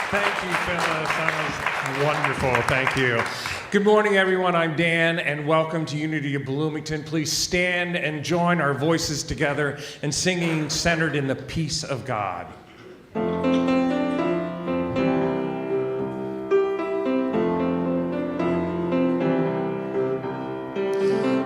Thank you, Phyllis. That was wonderful. Thank you. Good morning, everyone. I'm Dan, and welcome to Unity of Bloomington. Please stand and join our voices together in singing Centered in the Peace of God.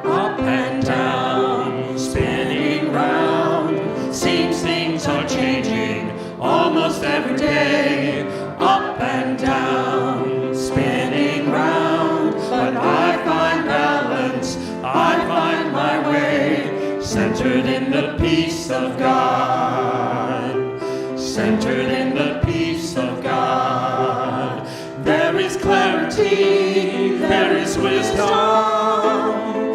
Up and down, spinning round, seems things are changing almost every day. Up and down, spinning round, but I find balance, I find my way, centered in the peace of God, centered in the peace of God. There is clarity, there is wisdom,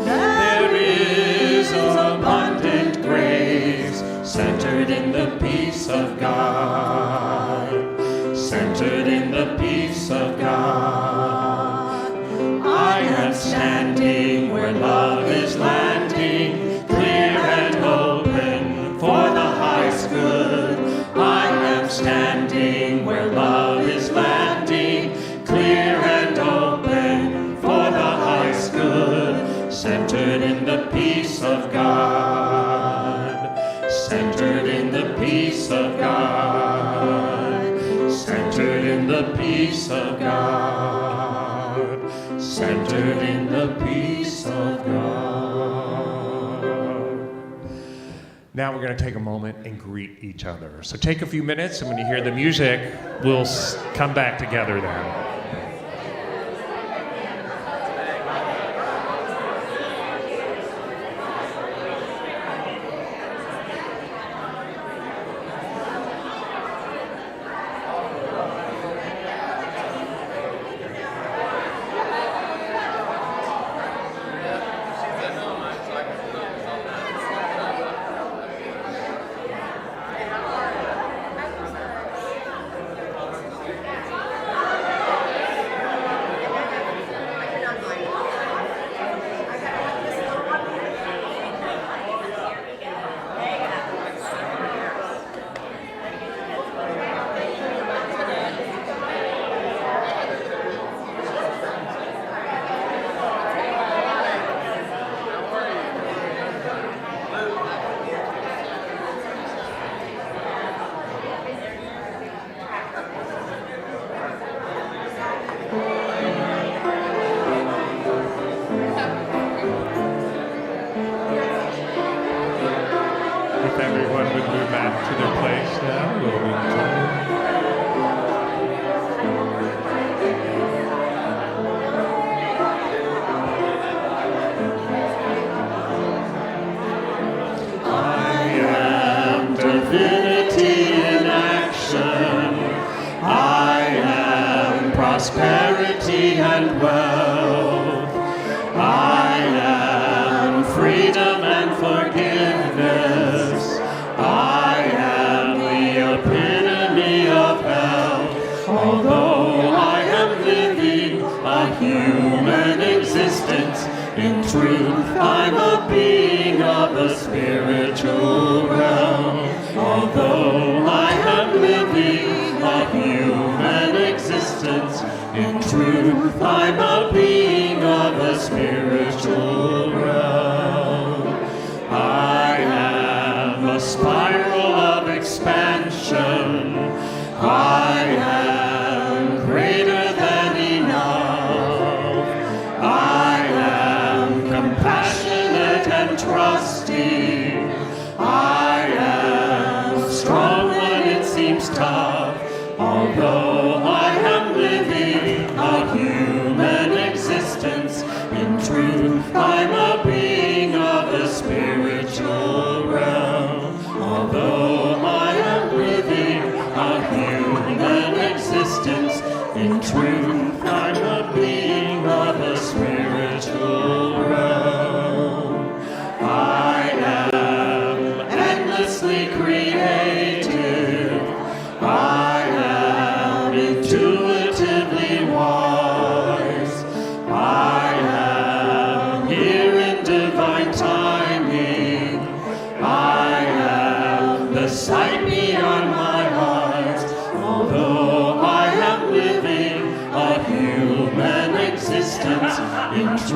there is abundant grace, centered in the peace of God, centered in the peace of God. I am standing where love is landing, clear and open for the highest good. I am standing where love is landing, clear and open for the highest good, centered in the peace of God, centered in the peace of God, centered in the peace of God, centered in the peace of God. Now we're going to take a moment and greet each other. So take a few minutes, and when you hear the music, we'll come back together then. If everyone would move back to their place now, we'll be I am divinity in action. I am prosperity and wealth. I am freedom and forgiveness. I am the epitome of health. Although I am living a human existence, in truth I'm a being of the spiritual realm. Although I am living a human existence, in truth I'm a being of the spiritual realm. I am a spiral of expansion. I am greater than enough. I am compassionate and trusting. I am strong when it seems tough. Although I am living a human existence, in truth I'm a being of the spiritual realm. Although I am living a human existence, in truth I'm a being of the spiritual realm. I am endlessly creative. I am intuitively wise. I am here in divine timing. I am the sight beyond my eyes. Although I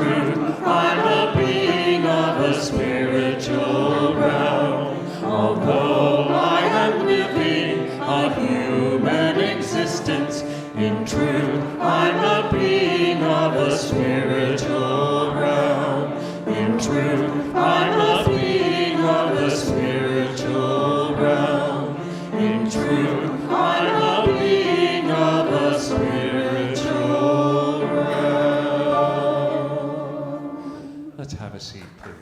truth, I'm a being of a spiritual realm. Although I am living a human existence, in truth, I'm a being of a spiritual realm. In truth, I'm a being of a spiritual realm. In truth, I'm a being of a spiritual realm. Let's have a seat, please.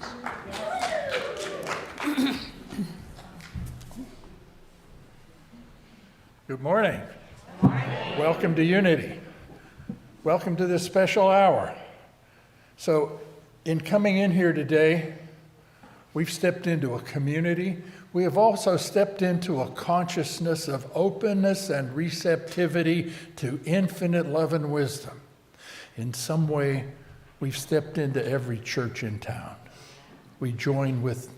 Good morning. Welcome to Unity. Welcome to this special hour. So, in coming in here today, we've stepped into a community. We have also stepped into a consciousness of openness and receptivity to infinite love and wisdom. In some way, we've stepped into every church in town. We join with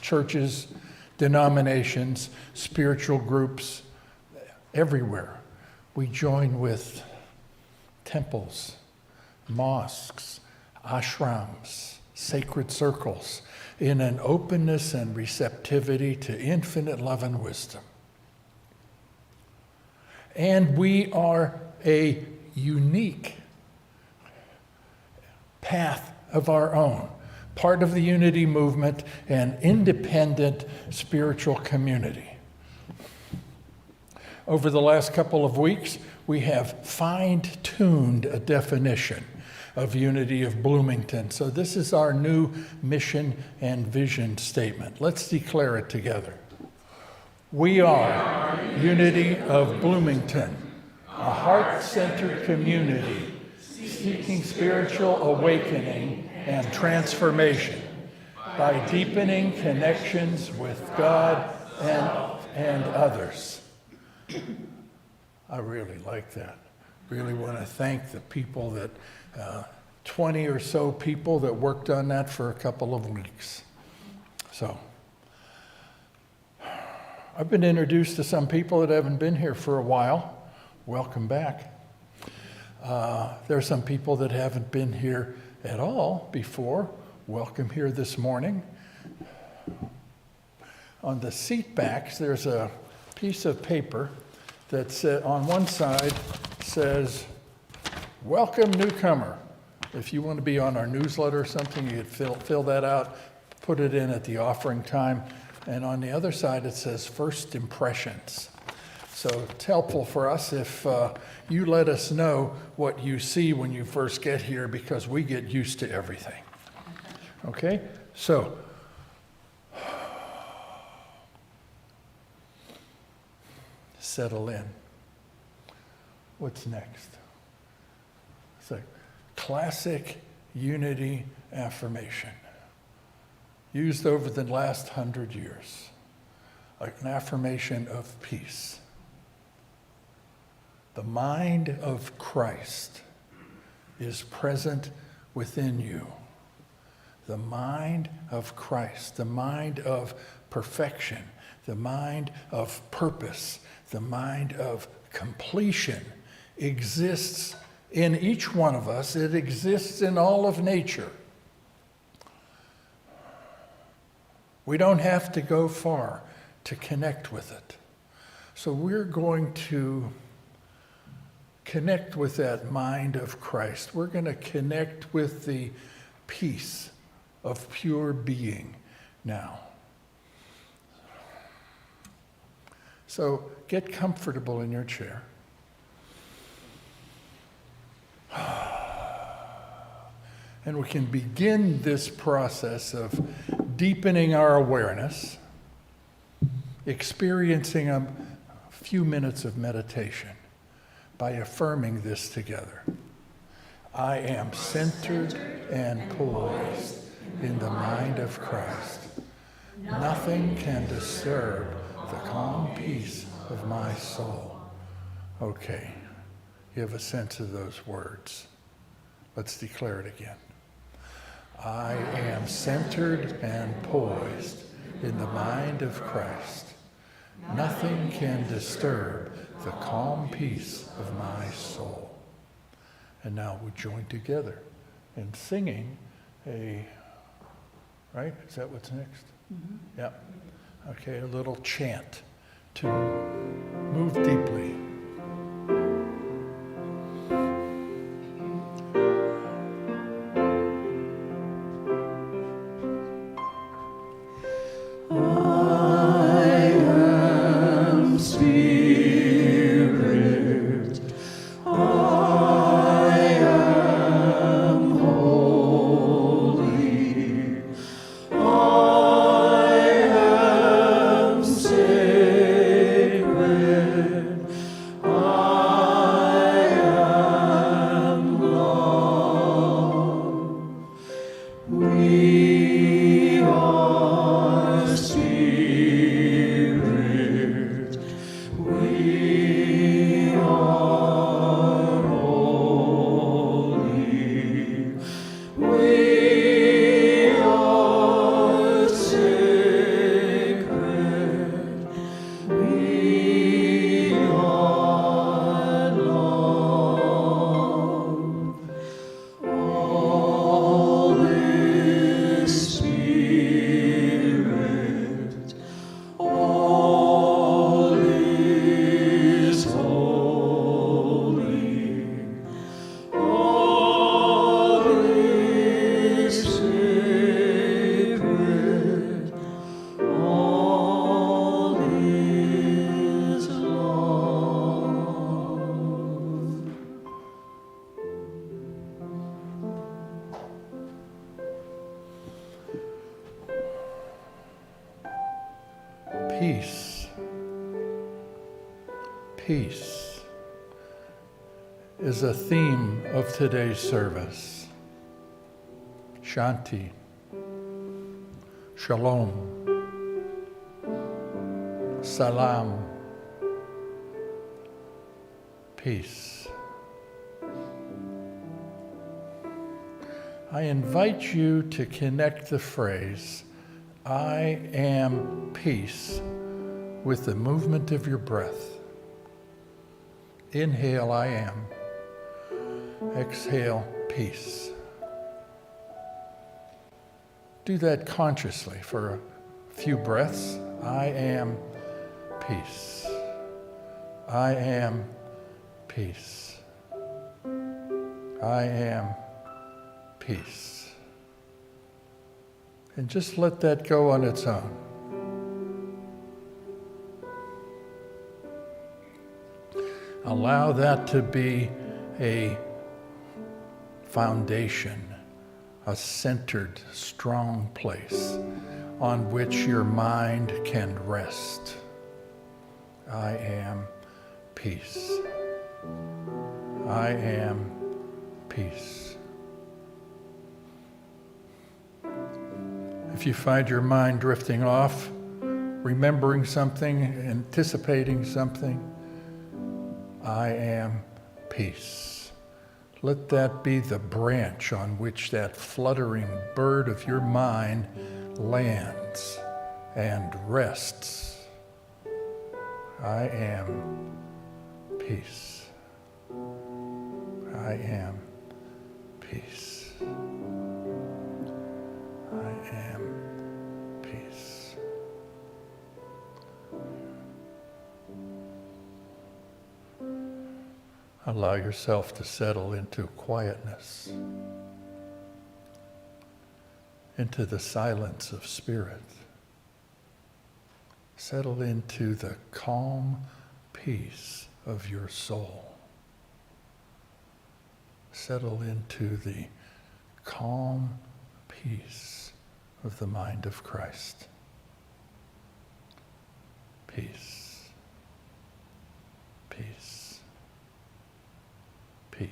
churches, denominations, spiritual groups, everywhere. We join with temples, mosques, ashrams, sacred circles, in an openness and receptivity to infinite love and wisdom. And we are a unique path of our own, part of the Unity movement, an independent spiritual community. Over the last couple of weeks, we have fine-tuned a definition of Unity of Bloomington. So this is our new mission and vision statement. Let's declare it together. We are Unity of Bloomington, a heart-centered community seeking spiritual awakening and transformation by deepening connections with God and others. I really like that. Really want to thank the people that, 20 or so people that worked on that for a couple of weeks. So, I've been introduced to some people that haven't been here for a while. Welcome back. There are some people that haven't been here at all before. Welcome here this morning. On the seat backs, there's a piece of paper that on one side says, "Welcome newcomer." If you want to be on our newsletter or something, you could fill that out, put it in at the offering time. And on the other side, it says first impressions. So it's helpful for us if you let us know what you see when you first get here, because we get used to everything. Okay? So, settle in. What's next? It's a classic Unity affirmation used over the last 100 years. An affirmation of peace. The mind of Christ is present within you. The mind of Christ, the mind of perfection, the mind of purpose, the mind of completion exists in each one of us. It exists in all of nature. We don't have to go far to connect with it. So we're going to connect with that mind of Christ. We're going to connect with the peace of pure being now. So get comfortable in your chair. And we can begin this process of deepening our awareness, experiencing a few minutes of meditation by affirming this together. I am centered and poised in the mind of Christ. Nothing can disturb the calm peace of my soul. Okay, you have a sense of those words. Let's declare it again. I am centered and poised in the mind of Christ. Nothing can disturb the calm peace of my soul. And now we join together and singing right? Is that what's next? Yeah. Okay, a little chant to move deeply. Peace. Peace is a theme of today's service. Shanti. Shalom. Salam. Peace. I invite you to connect the phrase, I am peace, with the movement of your breath. Inhale, I am. Exhale, peace. Do that consciously for a few breaths. I am peace. I am peace. I am peace. And just let that go on its own. Allow that to be a foundation, a centered, strong place on which your mind can rest. I am peace. I am peace. If you find your mind drifting off, remembering something, anticipating something, I am peace. Let that be the branch on which that fluttering bird of your mind lands and rests. I am peace. I am peace. I am peace. Allow yourself to settle into quietness, into the silence of spirit. Settle into the calm peace of your soul. Settle into the calm peace of the mind of Christ. Peace. Peace. Peace.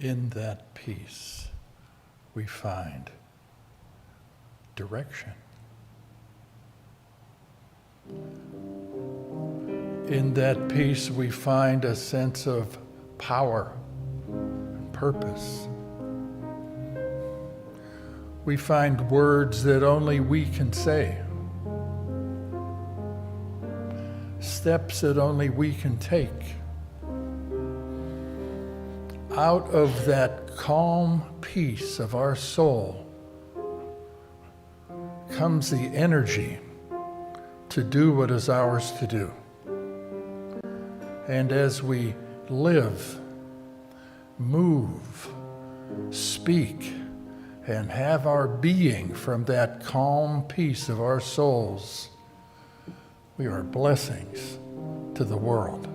In that peace, we find direction. In that peace, we find a sense of power and purpose. We find words that only we can say, steps that only we can take. Out of that calm peace of our soul comes the energy to do what is ours to do. And as we live, move, speak, and have our being from that calm peace of our souls, we are blessings to the world.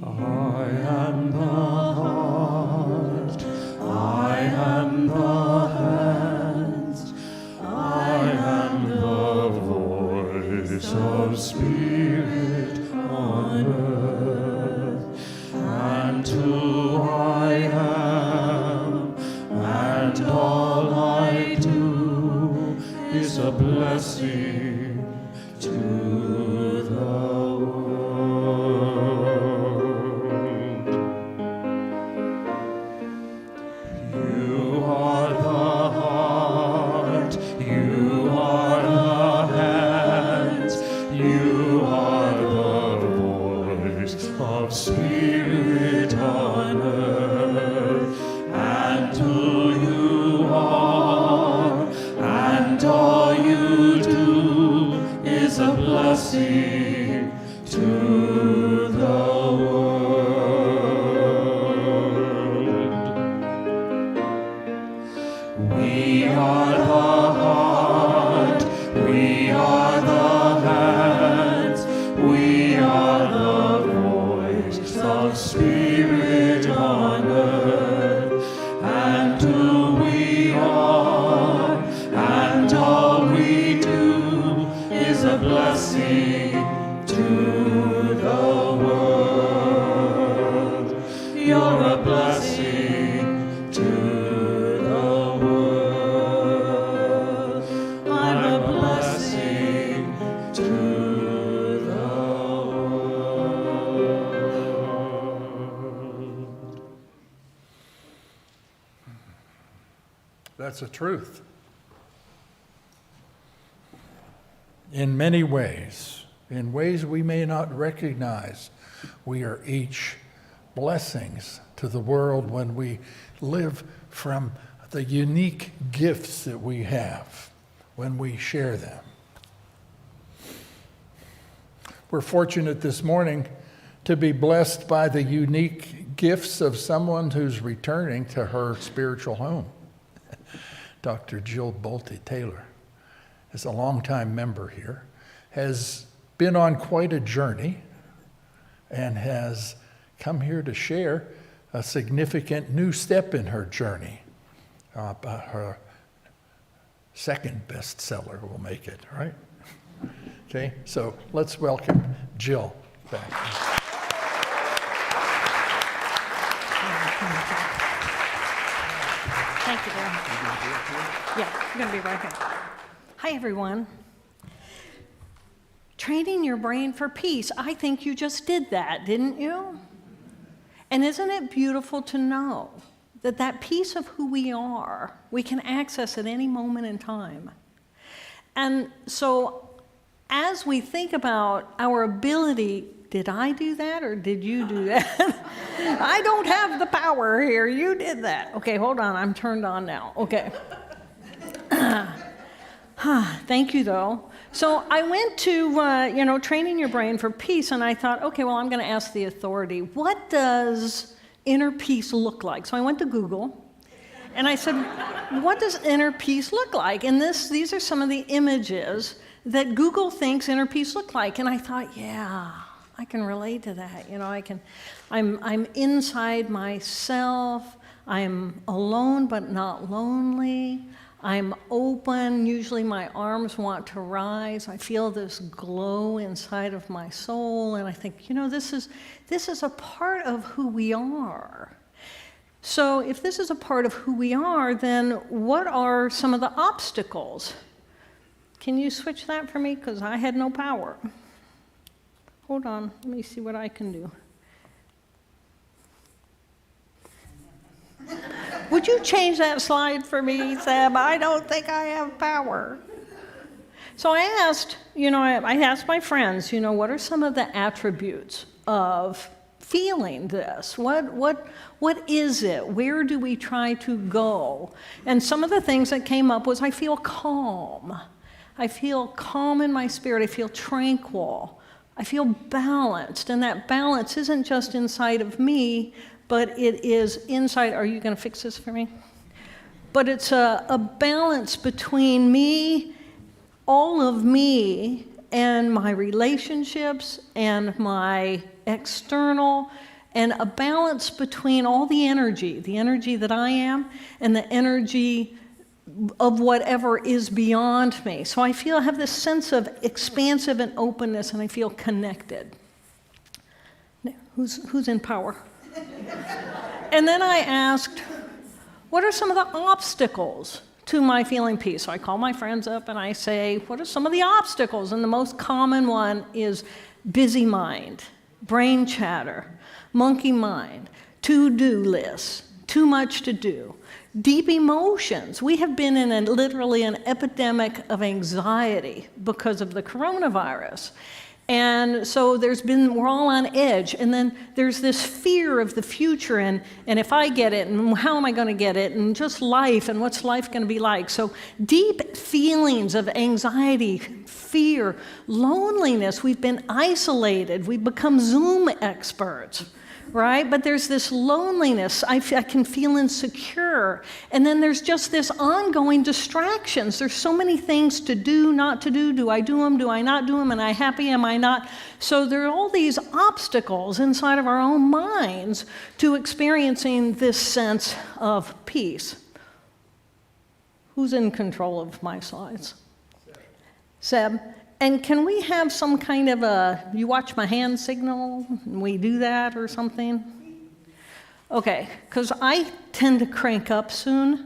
I am the heart, I am the hands, I am the voice of spirit on earth, and who I am, and all I do is a blessing to the world. You are the heart, you are the hands, you are the voice of spirit on earth, and who you are, and all you do is a blessing to the world. We are the heart, we are the hands, we are the voice of spirit on earth, and who we are, and all we do is a blessing to the world. You're a blessing to the world. I'm a blessing to the world. That's the truth. In many ways, in ways we may not recognize, we are each blessings to the world when we live from the unique gifts that we have, when we share them. We're fortunate this morning to be blessed by the unique gifts of someone who's returning to her spiritual home. Dr. Jill Bolte Taylor is a longtime member here, has been on quite a journey, and has come here to share a significant new step in her journey. Her second bestseller will make it, right? Okay, so let's welcome Jill back. Thank you, Darren. Yeah, I'm going to be right here. Hi, everyone. Training your brain for peace. I think you just did that, didn't you? And isn't it beautiful to know that that piece of who we are, we can access at any moment in time? And so as we think about our ability, did I do that or did you do that? I don't have the power here. You did that. Okay, hold on. I'm turned on now. Okay. Thank you, though. So I went to, training your brain for peace, and I thought, okay, well, I'm going to ask the authority, what does inner peace look like? So I went to Google, and I said, what does inner peace look like? And these are some of the images that Google thinks inner peace look like. And I thought, yeah, I can relate to that. I'm inside myself. I'm alone but not lonely. I'm open. Usually my arms want to rise. I feel this glow inside of my soul, and I think, this is a part of who we are. So if this is a part of who we are, then what are some of the obstacles? Can you switch that for me? Because I had no power. Hold on, let me see what I can do. Would you change that slide for me, Seb? I don't think I have power. So I asked my friends, what are some of the attributes of feeling this? What is it? Where do we try to go? And some of the things that came up was I feel calm. I feel calm in my spirit. I feel tranquil. I feel balanced. And that balance isn't just inside of me, but it is inside. Are you going to fix this for me? But it's a balance between me, all of me, and my relationships and my external, and a balance between all the energy that I am, and the energy of whatever is beyond me. So I have this sense of expansive and openness, and I feel connected. Who's in power? And then I asked, what are some of the obstacles to my feeling peace? So I call my friends up and I say, what are some of the obstacles? And the most common one is busy mind, brain chatter, monkey mind, to-do lists, too much to do, deep emotions. We have been in literally an epidemic of anxiety because of the coronavirus. And so we're all on edge. And then there's this fear of the future and if I get it, and how am I going to get it, and just life, and what's life going to be like. So deep feelings of anxiety, fear, loneliness. We've been isolated. We've become Zoom experts. Right? But there's this loneliness. I can feel insecure. And then there's just this ongoing distractions. There's so many things to do, not to do. Do I do them? Do I not do them? Am I happy? Am I not? So there are all these obstacles inside of our own minds to experiencing this sense of peace. Who's in control of my slides? Seb. And can we have some kind of you watch my hand signal, and we do that or something? Okay, because I tend to crank up soon.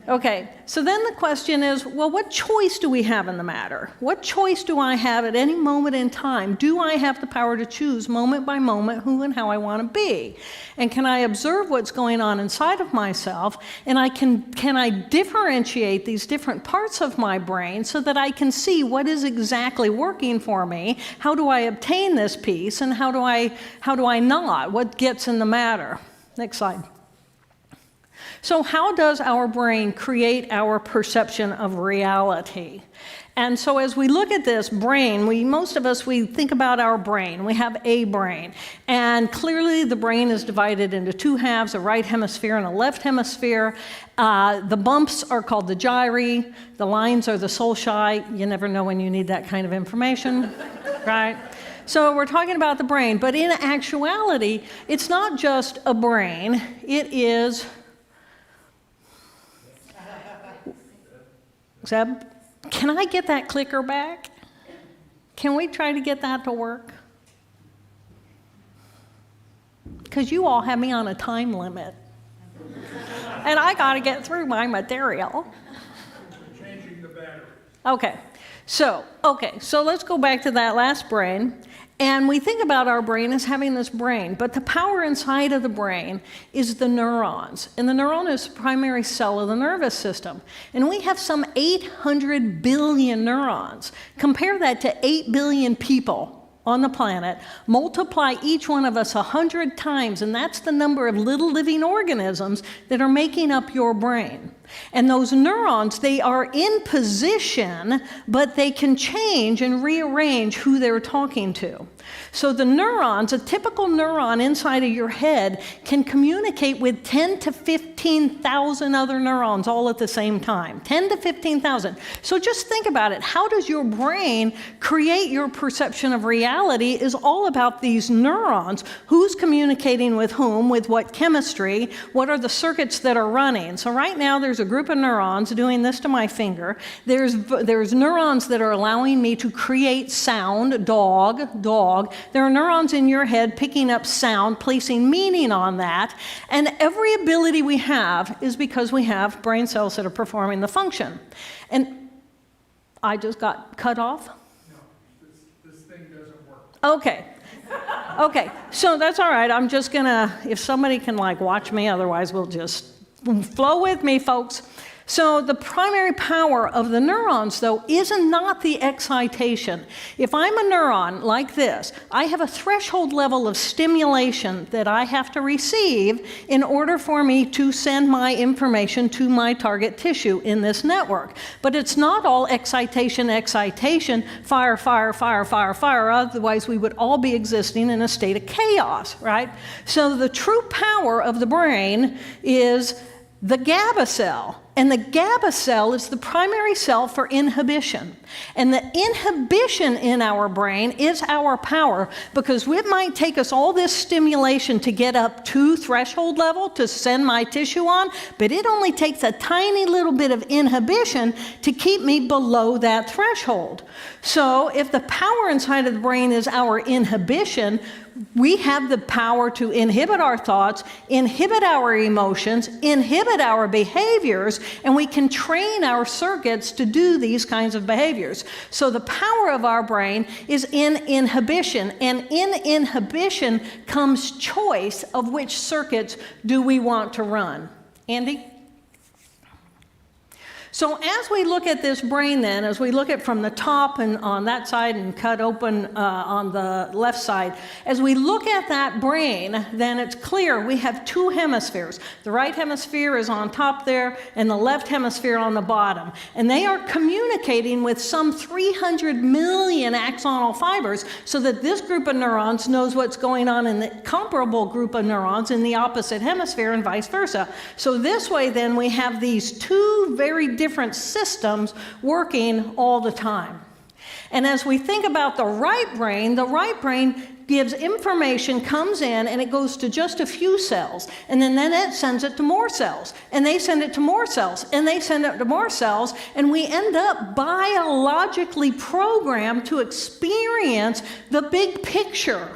Okay, so then the question is, well, what choice do we have in the matter? What choice do I have at any moment in time? Do I have the power to choose moment by moment who and how I want to be? And can I observe what's going on inside of myself? And can I differentiate these different parts of my brain so that I can see what is exactly working for me? How do I obtain this peace? And how do I not? What gets in the matter? Next slide. So how does our brain create our perception of reality? And so as we look at this brain, most of us think about our brain. We have a brain. And clearly the brain is divided into two halves, a right hemisphere and a left hemisphere. The bumps are called the gyri. The lines are the sulci. You never know when you need that kind of information, right? So we're talking about the brain. But in actuality, it's not just a brain. It is... Zeb, can I get that clicker back? Can we try to get that to work? Because you all have me on a time limit. And I got to get through my material. Changing the battery. Okay, so let's go back to that last brain. And we think about our brain as having this brain, but the power inside of the brain is the neurons. And the neuron is the primary cell of the nervous system. And we have some 800 billion neurons. Compare that to 8 billion people on the planet, multiply each one of us 100 times, and that's the number of little living organisms that are making up your brain. And those neurons, they are in position, but they can change and rearrange who they're talking to. So the neurons, a typical neuron inside of your head, can communicate with 10 to 15,000 other neurons all at the same time. 10 to 15,000. So just think about it. How does your brain create your perception of reality is all about these neurons. Who's communicating with whom, with what chemistry, what are the circuits that are running. So right now there's a group of neurons doing this to my finger. There's neurons that are allowing me to create sound, dog, dog. There are neurons in your head picking up sound, placing meaning on that. And every ability we have is because we have brain cells that are performing the function. And I just got cut off? No, this thing doesn't work. Okay. Okay, so that's all right. I'm just gonna, if somebody can like watch me, otherwise we'll just flow with me, folks. So the primary power of the neurons, though, is not the excitation. If I'm a neuron like this, I have a threshold level of stimulation that I have to receive in order for me to send my information to my target tissue in this network. But it's not all excitation, excitation, fire, fire, fire, fire, fire. Otherwise, we would all be existing in a state of chaos, right? So the true power of the brain is the GABA cell. And the GABA cell is the primary cell for inhibition. And the inhibition in our brain is our power, because it might take us all this stimulation to get up to threshold level to send my tissue on, but it only takes a tiny little bit of inhibition to keep me below that threshold. So if the power inside of the brain is our inhibition, we have the power to inhibit our thoughts, inhibit our emotions, inhibit our behaviors, and we can train our circuits to do these kinds of behaviors. So the power of our brain is in inhibition, and in inhibition comes choice of which circuits do we want to run. Andy? So as we look at this brain then, as we look at from the top and on that side and cut open on the left side, as we look at that brain, then it's clear we have two hemispheres. The right hemisphere is on top there and the left hemisphere on the bottom. And they are communicating with some 300 million axonal fibers so that this group of neurons knows what's going on in the comparable group of neurons in the opposite hemisphere and vice versa. So this way then we have these two very different systems working all the time. And as we think about the right brain gives information, comes in, and it goes to just a few cells. And then it sends it to more cells. And they send it to more cells. And they send it to more cells. And we end up biologically programmed to experience the big picture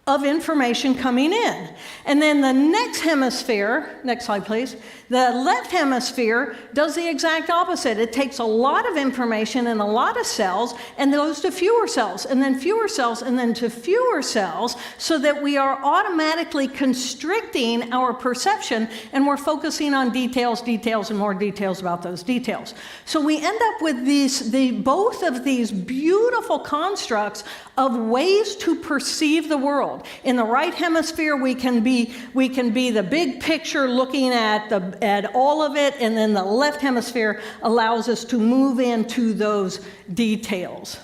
of information coming in. And then the next hemisphere, next slide please, the left hemisphere does the exact opposite. It takes a lot of information in a lot of cells and goes to fewer cells, and then fewer cells, and then to fewer cells, so that we are automatically constricting our perception, and we're focusing on details, and more details about those details. So we end up with both of these beautiful constructs of ways to perceive the world. In the right hemisphere, we can be the big picture, looking at all of it, and then the left hemisphere allows us to move into those details.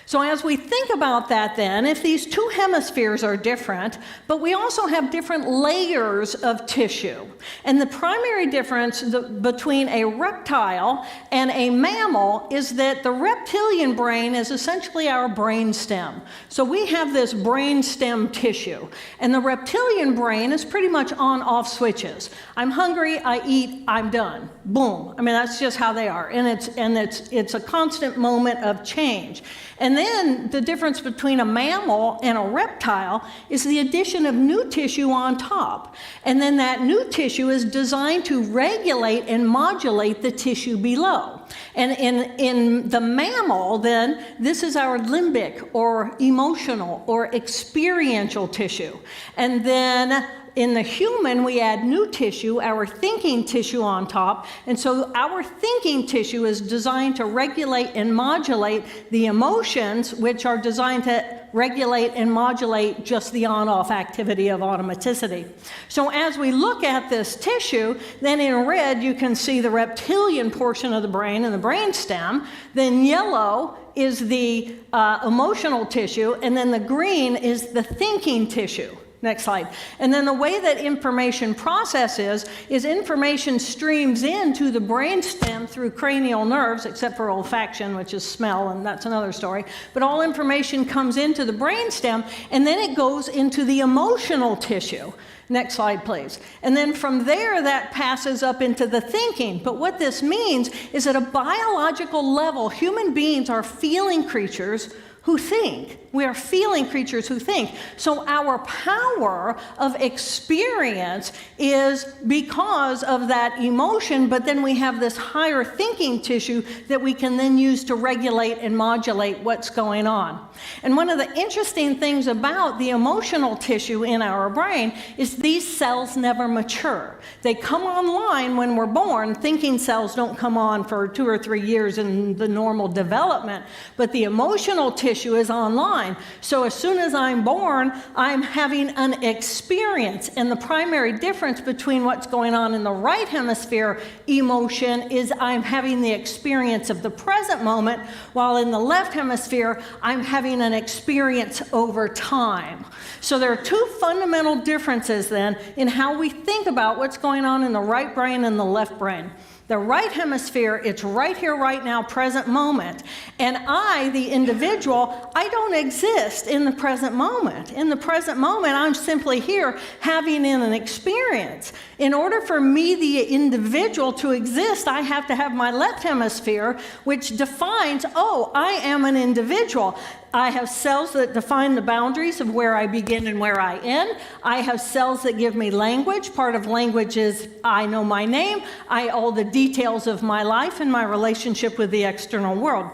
So as we think about that then, if these two hemispheres are different, but we also have different layers of tissue. And the primary difference between a reptile and a mammal is that the reptilian brain is essentially our brain stem. So we have this brain stem tissue. And the reptilian brain is pretty much on-off switches. I'm hungry, I eat, I'm done. Boom. I mean, that's just how they are. And it's a constant moment of change. And then the difference between a mammal and a reptile is the addition of new tissue on top. And then that new tissue is designed to regulate and modulate the tissue below. And in the mammal, then, this is our limbic or emotional or experiential tissue. And then in the human, we add new tissue, our thinking tissue on top, and so our thinking tissue is designed to regulate and modulate the emotions, which are designed to regulate and modulate just the on-off activity of automaticity. So as we look at this tissue, then in red you can see the reptilian portion of the brain and the brain stem, then yellow is the emotional tissue, and then the green is the thinking tissue. Next slide. And then the way that information processes is information streams into the brainstem through cranial nerves, except for olfaction, which is smell, and that's another story. But all information comes into the brainstem, and then it goes into the emotional tissue. Next slide, please. And then from there, that passes up into the thinking. But what this means is at a biological level, human beings are feeling creatures who think. We are feeling creatures who think. So our power of experience is because of that emotion, but then we have this higher thinking tissue that we can then use to regulate and modulate what's going on. And one of the interesting things about the emotional tissue in our brain is these cells never mature. They come online when we're born. Thinking cells don't come on for 2 or 3 years in the normal development, but the emotional tissue is online. So as soon as I'm born, I'm having an experience. And the primary difference between what's going on in the right hemisphere emotion is I'm having the experience of the present moment, while in the left hemisphere, I'm having an experience over time. So there are 2 fundamental differences then in how we think about what's going on in the right brain and the left brain. The right hemisphere, it's right here, right now, present moment. And I, the individual, I don't exist in the present moment. In the present moment, I'm simply here having an experience. In order for me, the individual, to exist, I have to have my left hemisphere, which defines, oh, I am an individual. I have cells that define the boundaries of where I begin and where I end. I have cells that give me language. Part of language is I know my name, all the details of my life and my relationship with the external world.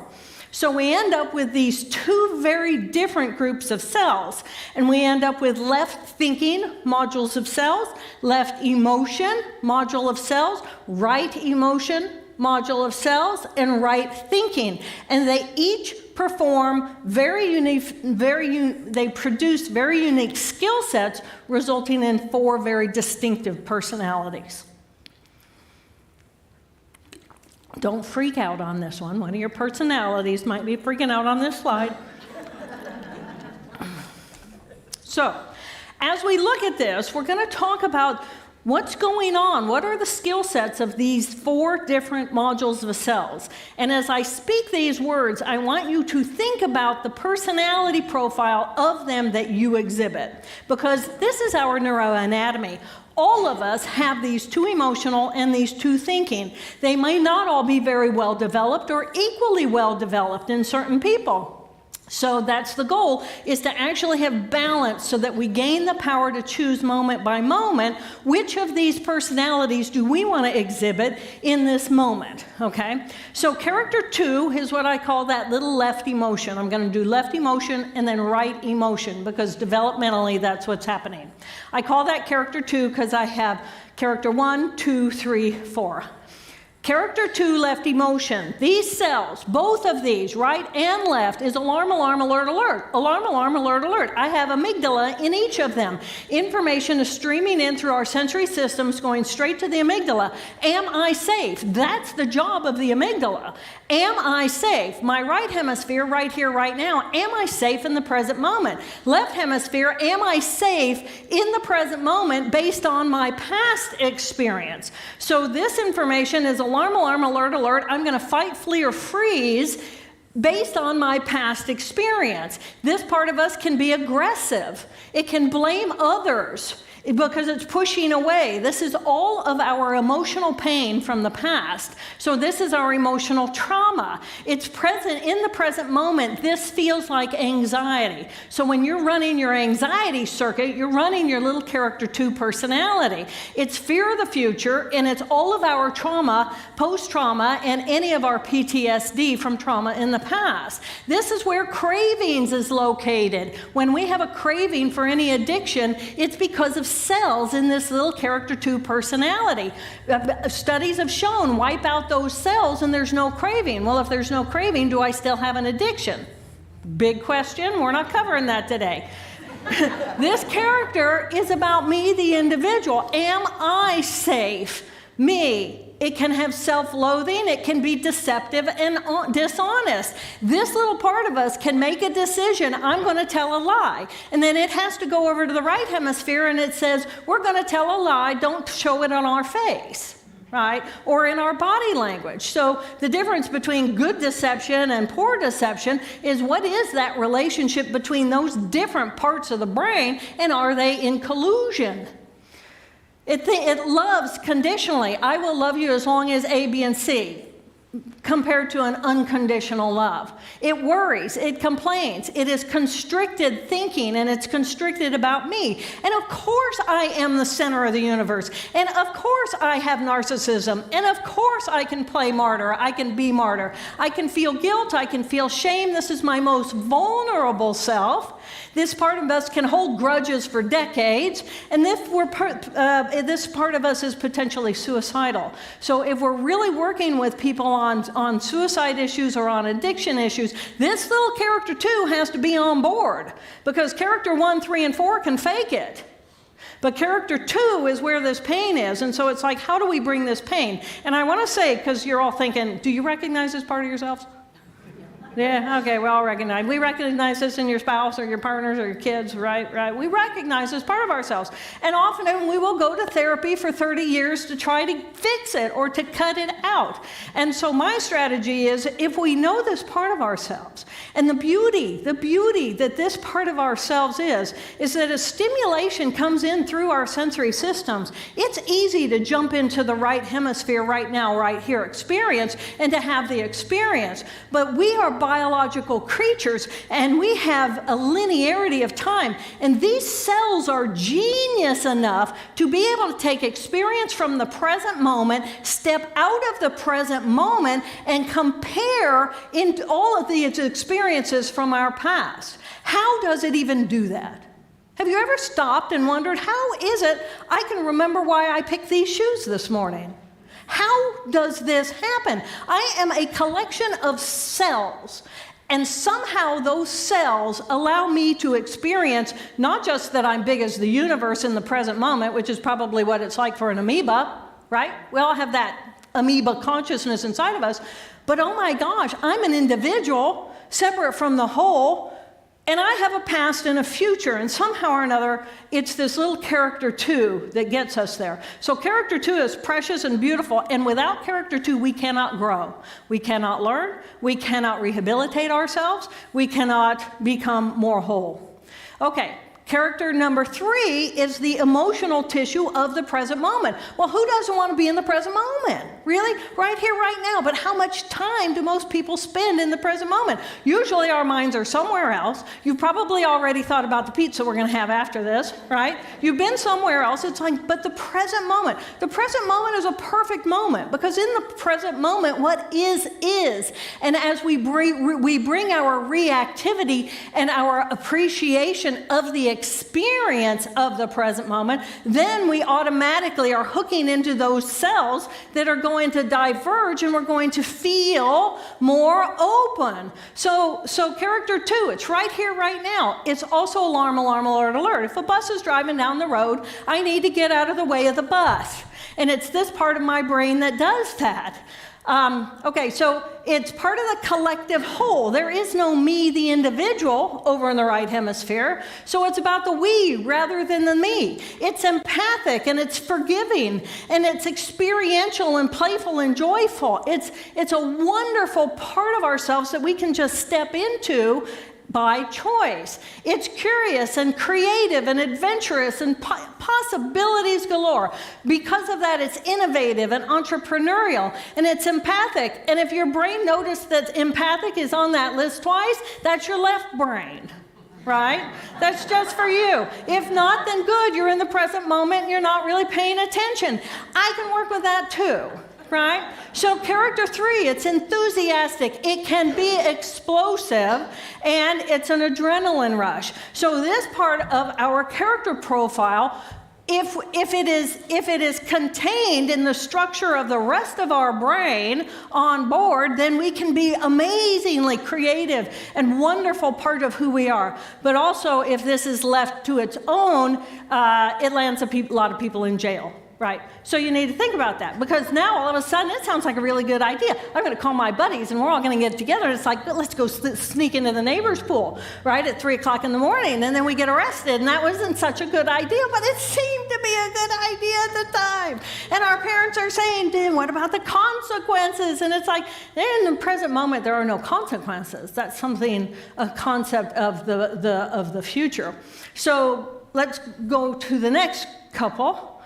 So we end up with these 2 very different groups of cells, and we end up with left thinking modules of cells, left emotion module of cells, right emotion module of cells, and right thinking. And they each perform they produce very unique skill sets, resulting in 4 very distinctive personalities. Don't freak out on this one. One of your personalities might be freaking out on this slide. So, as we look at this, we're going to talk about what's going on. What are the skill sets of these 4 different modules of cells? And as I speak these words, I want you to think about the personality profile of them that you exhibit, because this is our neuroanatomy. All of us have these 2 emotional and these 2 thinking. They may not all be very well developed or equally well developed in certain people. So that's the goal, is to actually have balance so that we gain the power to choose moment by moment which of these personalities do we want to exhibit in this moment, okay? So character 2 is what I call that little left emotion. I'm going to do left emotion and then right emotion, because developmentally that's what's happening. I call that character 2 because I have character 1, 2, 3, 4. Character 2, left emotion. These cells, both of these, right and left, is alarm, alarm, alert, alert. Alarm, alarm, alert, alert. I have amygdala in each of them. Information is streaming in through our sensory systems, going straight to the amygdala. Am I safe? That's the job of the amygdala. Am I safe? My right hemisphere, right here, right now, am I safe in the present moment? Left hemisphere, am I safe in the present moment based on my past experience? So this information is alarm, alarm, alert, alert. I'm going to fight, flee, or freeze based on my past experience. This part of us can be aggressive. It can blame others because it's pushing away. This is all of our emotional pain from the past. So this is our emotional trauma. It's present in the present moment. This feels like anxiety. So when you're running your anxiety circuit, you're running your little character 2 personality. It's fear of the future, and it's all of our trauma, post-trauma, and any of our PTSD from trauma in the past. This is where cravings is located. When we have a craving for any addiction, it's because of cells in this little character 2 personality. Studies have shown wipe out those cells and there's no craving. Well, if there's no craving, do I still have an addiction? Big question. We're not covering that today. This character is about me, the individual. Am I safe? Me. It can have self-loathing. It can be deceptive and dishonest. This little part of us can make a decision, I'm going to tell a lie. And then it has to go over to the right hemisphere and it says, we're going to tell a lie, don't show it on our face, right? Or in our body language. So the difference between good deception and poor deception is, what is that relationship between those different parts of the brain, and are they in collusion? It loves conditionally. I will love you as long as A, B, and C, compared to an unconditional love. It worries, it complains, it is constricted thinking, and it's constricted about me. And of course I am the center of the universe, and of course I have narcissism, and of course I can play martyr, I can be martyr, I can feel guilt, I can feel shame. This is my most vulnerable self. This part of us can hold grudges for decades, and this part of us is potentially suicidal. So if we're really working with people on suicide issues or on addiction issues, this little character 2 has to be on board, because character 1, 3, and 4 can fake it. But character 2 is where this pain is, and so it's like, how do we bring this pain? And I want to say, because you're all thinking, do you recognize this part of yourselves? Yeah, okay, we all recognize. We recognize this in your spouse or your partners or your kids, right? We recognize this part of ourselves. And often we will go to therapy for 30 years to try to fix it or to cut it out. And so my strategy is, if we know this part of ourselves, and the beauty that this part of ourselves is that as stimulation comes in through our sensory systems, it's easy to jump into the right hemisphere right now, right here experience, and to have the experience. But we are biological creatures, and we have a linearity of time, and these cells are genius enough to be able to take experience from the present moment, step out of the present moment, and compare into all of these experiences from our past. How does it even do that? Have you ever stopped and wondered, how is it I can remember why I picked these shoes this morning? How does this happen? I am a collection of cells, and somehow those cells allow me to experience not just that I'm big as the universe in the present moment, which is probably what it's like for an amoeba, right? We all have that amoeba consciousness inside of us, but oh my gosh, I'm an individual separate from the whole, and I have a past and a future, and somehow or another, it's this little character 2 that gets us there. So character 2 is precious and beautiful, and without character 2, we cannot grow. We cannot learn. We cannot rehabilitate ourselves. We cannot become more whole. Okay. Character number 3 is the emotional tissue of the present moment. Well, who doesn't want to be in the present moment? Really? Right here, right now. But how much time do most people spend in the present moment? Usually our minds are somewhere else. You've probably already thought about the pizza we're going to have after this, right? You've been somewhere else. It's like, but the present moment. The present moment is a perfect moment, because in the present moment, what is. And as we bring our reactivity and our appreciation of the experience of the present moment, then we automatically are hooking into those cells that are going to diverge, and we're going to feel more open. So character 2, it's right here, right now. It's also alarm, alert, alert. If a bus is driving down the road, I need to get out of the way of the bus. And it's this part of my brain that does that. Okay, so it's part of the collective whole. There is no me, the individual, over in the right hemisphere. So it's about the we rather than the me. It's empathic, and it's forgiving, and it's experiential and playful and joyful. It's a wonderful part of ourselves that we can just step into by choice. It's curious and creative and adventurous and possibilities galore. Because of that, it's innovative and entrepreneurial, and it's empathic. And if your brain noticed that empathic is on that list twice, that's your left brain, right? That's just for you. If not, then good. You're in the present moment and you're not really paying attention. I can work with that too. Right? So character 3, it's enthusiastic, it can be explosive, and it's an adrenaline rush. So this part of our character profile, if it is contained in the structure of the rest of our brain on board, then we can be amazingly creative and wonderful part of who we are. But also, if this is left to its own, it lands a lot of people in jail. Right? So you need to think about that, because now all of a sudden it sounds like a really good idea. I'm going to call my buddies and we're all going to get together. It's like, let's go sneak into the neighbor's pool, right, at 3 o'clock in the morning, and then we get arrested, and that wasn't such a good idea, but it seemed to be a good idea at the time. And our parents are saying, "Then what about the consequences?" And it's like, in the present moment, there are no consequences. That's a concept of the future. So let's go to the next couple.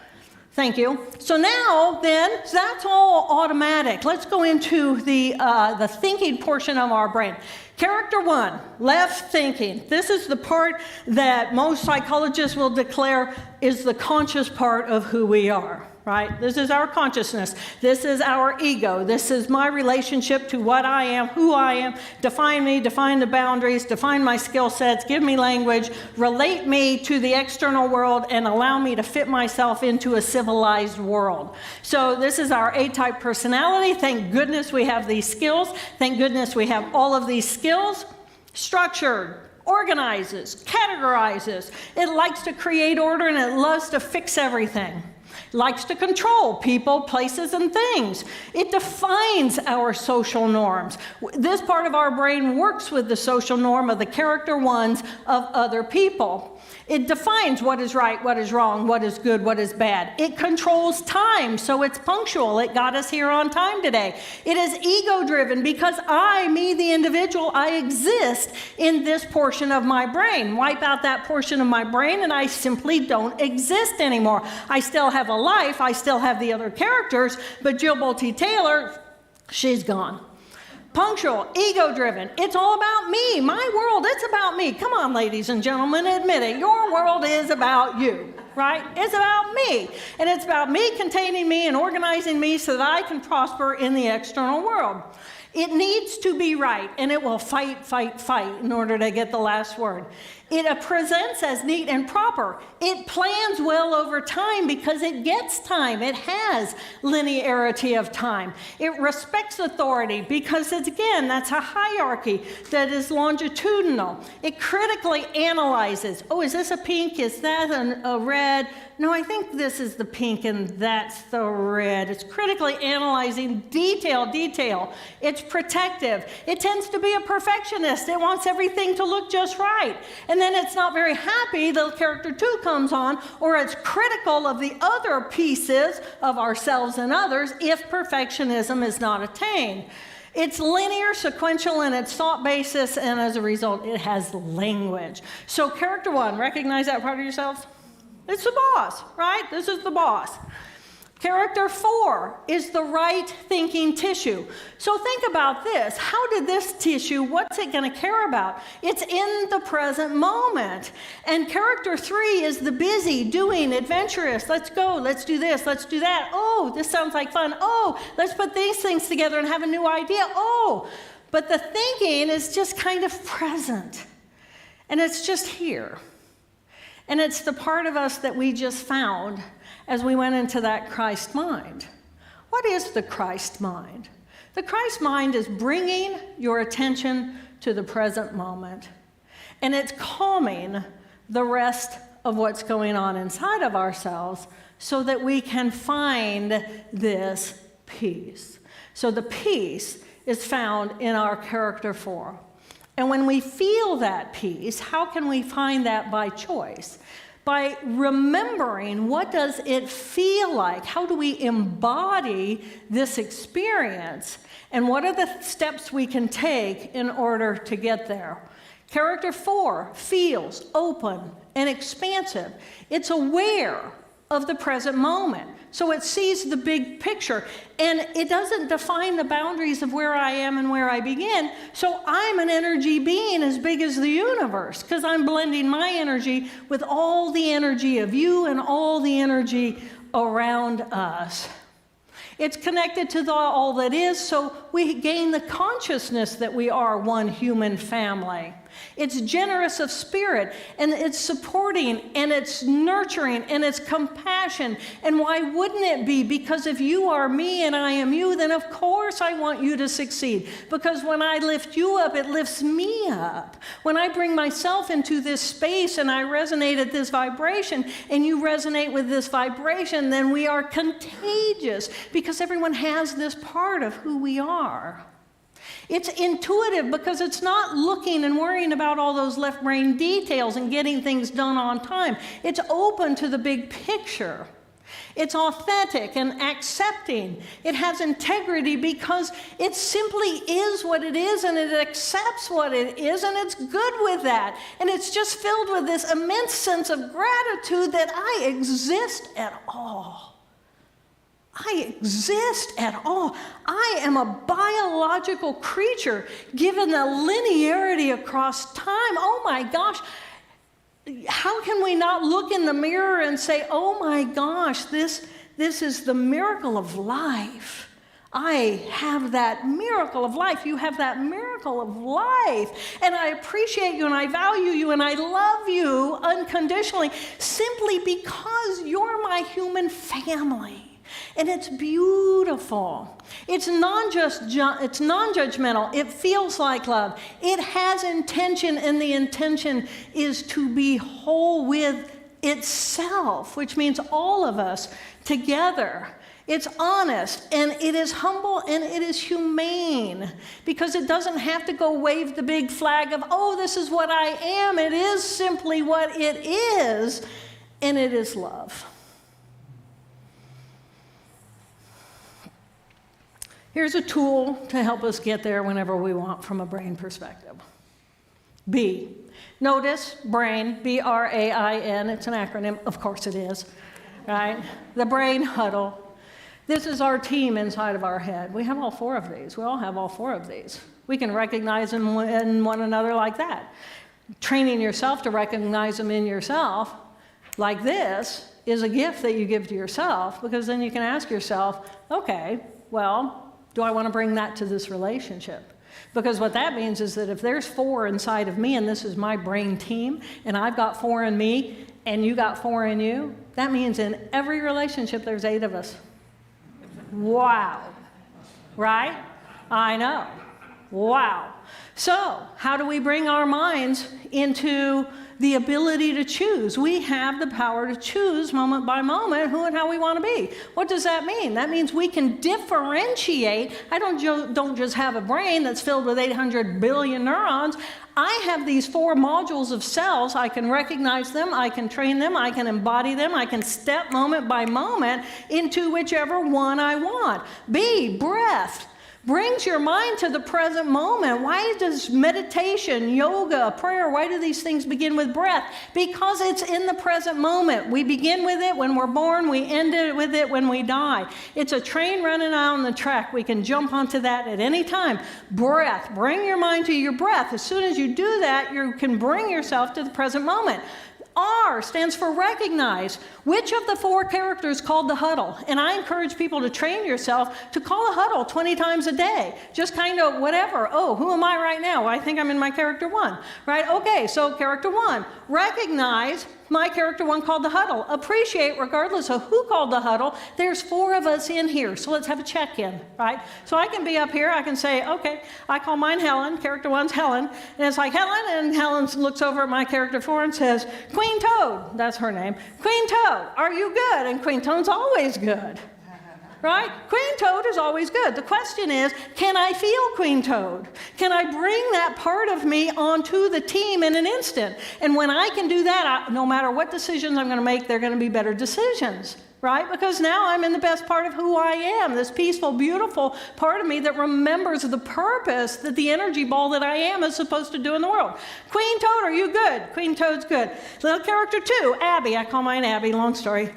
Thank you. So now, then, that's all automatic. Let's go into the thinking portion of our brain. Character 1, left thinking. This is the part that most psychologists will declare is the conscious part of who we are, right? This is our consciousness. This is our ego. This is my relationship to what I am, who I am. Define me, define the boundaries, define my skill sets, give me language, relate me to the external world, and allow me to fit myself into a civilized world. So this is our A-type personality. Thank goodness we have these skills. Thank goodness we have all of these skills. Structured, organizes, categorizes. It likes to create order and it loves to fix everything. Likes to control people, places, and things. It defines our social norms. This part of our brain works with the social norm of the character 1s of other people. It defines what is right, what is wrong, what is good, what is bad. It controls time, so it's punctual. It got us here on time today. It is ego-driven because I, me, the individual, I exist in this portion of my brain. Wipe out that portion of my brain and I simply don't exist anymore. I still have a life, I still have the other characters, but Jill Bolte Taylor, she's gone. Punctual, ego-driven. It's all about me. My world, it's about me. Come on, ladies and gentlemen, admit it. Your world is about you, right? It's about me. And it's about me containing me and organizing me so that I can prosper in the external world. It needs to be right, and it will fight, fight, fight in order to get the last word. It presents as neat and proper. It plans well over time because it gets time. It has linearity of time. It respects authority because, it's, again, that's a hierarchy that is longitudinal. It critically analyzes. Oh, is this a pink? Is that a red? No, I think this is the pink and that's the red. It's critically analyzing detail. It's protective. It tends to be a perfectionist. It wants everything to look just right. And then it's not very happy the character 2 comes on, or it's critical of the other pieces of ourselves and others if perfectionism is not attained. It's linear, sequential in its thought basis, and as a result, it has language. So character 1, recognize that part of yourselves? It's the boss, right? This is the boss. Character 4 is the right thinking tissue. So think about this. How did this tissue, what's it going to care about? It's in the present moment. And character 3 is the busy, doing, adventurous. Let's go, let's do this, let's do that. Oh, this sounds like fun. Oh, let's put these things together and have a new idea. Oh, but the thinking is just kind of present. And it's just here. And it's the part of us that we just found as we went into that Christ mind. What is the Christ mind? The Christ mind is bringing your attention to the present moment. And it's calming the rest of what's going on inside of ourselves so that we can find this peace. So the peace is found in our character 4. And when we feel that peace, how can we find that by choice? By remembering, what does it feel like? How do we embody this experience? And what are the steps we can take in order to get there? Character 4 feels open and expansive. It's aware of the present moment. So it sees the big picture, and it doesn't define the boundaries of where I am and where I begin. So I'm an energy being as big as the universe because I'm blending my energy with all the energy of you and all the energy around us. It's connected to all that is, so we gain the consciousness that we are one human family. It's generous of spirit, and it's supporting, and it's nurturing, and it's compassion. And why wouldn't it be? Because if you are me and I am you, then of course I want you to succeed. Because when I lift you up, it lifts me up. When I bring myself into this space and I resonate at this vibration, and you resonate with this vibration, then we are contagious because everyone has this part of who we are. It's intuitive because it's not looking and worrying about all those left brain details and getting things done on time. It's open to the big picture. It's authentic and accepting. It has integrity because it simply is what it is, and it accepts what it is, and it's good with that. And it's just filled with this immense sense of gratitude that I exist at all. I exist at all. I am a biological creature given the linearity across time. Oh my gosh. How can we not look in the mirror and say, oh my gosh, this is the miracle of life. I have that miracle of life. You have that miracle of life. And I appreciate you and I value you and I love you unconditionally simply because you're my human family. And it's beautiful. It's non-judgmental. It feels like love. It has intention, and the intention is to be whole with itself, which means all of us together. It's honest, and it is humble, and it is humane, because it doesn't have to go wave the big flag of, oh, this is what I am. It is simply what it is, and it is love. Here's a tool to help us get there whenever we want from a brain perspective. B. Notice brain, B-R-A-I-N. It's an acronym. Of course it is, right? The brain huddle. This is our team inside of our head. We have all four of these. We all have all four of these. We can recognize them in one another like that. Training yourself to recognize them in yourself like this is a gift that you give to yourself, because then you can ask yourself, okay, well, do I want to bring that to this relationship? Because what that means is that if there's 4 inside of me and this is my brain team and I've got 4 in me and you got 4 in you, that means in every relationship there's 8 of us. Wow. Right? I know. Wow. So, how do we bring our minds into the ability to choose? We have the power to choose moment by moment who and how we want to be. What does that mean? That means we can differentiate. I don't just have a brain that's filled with 800 billion neurons. I have these 4 modules of cells. I can recognize them, I can train them, I can embody them, I can step moment by moment into whichever one I want. B, breath. Brings your mind to the present moment. Why does meditation, yoga, prayer, why do these things begin with breath? Because it's in the present moment. We begin with it when we're born. We end with it when we die. It's a train running out on the track. We can jump onto that at any time. Breath. Bring your mind to your breath. As soon as you do that, you can bring yourself to the present moment. R stands for recognize. Which of the 4 characters called the huddle? And I encourage people to train yourself to call a huddle 20 times a day. Just kind of whatever. Oh, who am I right now? I think I'm in my character 1. Right? Okay, so character 1. Recognize my character 1 called the huddle. Appreciate, regardless of who called the huddle, there's 4 of us in here. So let's have a check-in, right? So I can be up here. I can say, okay, I call mine Helen. Character 1's Helen. And it's like Helen, and Helen looks over at my character 4 and says, Queen Toad, that's her name. Queen Toad, are you good? And Queen Toad's always good. Right? Queen Toad is always good. The question is, can I feel Queen Toad? Can I bring that part of me onto the team in an instant? And when I can do that, no matter what decisions I'm going to make, they're going to be better decisions. Right? Because now I'm in the best part of who I am, this peaceful, beautiful part of me that remembers the purpose that the energy ball that I am is supposed to do in the world. Queen Toad, are you good? Queen Toad's good. Little character 2, Abby. I call mine Abby, long story.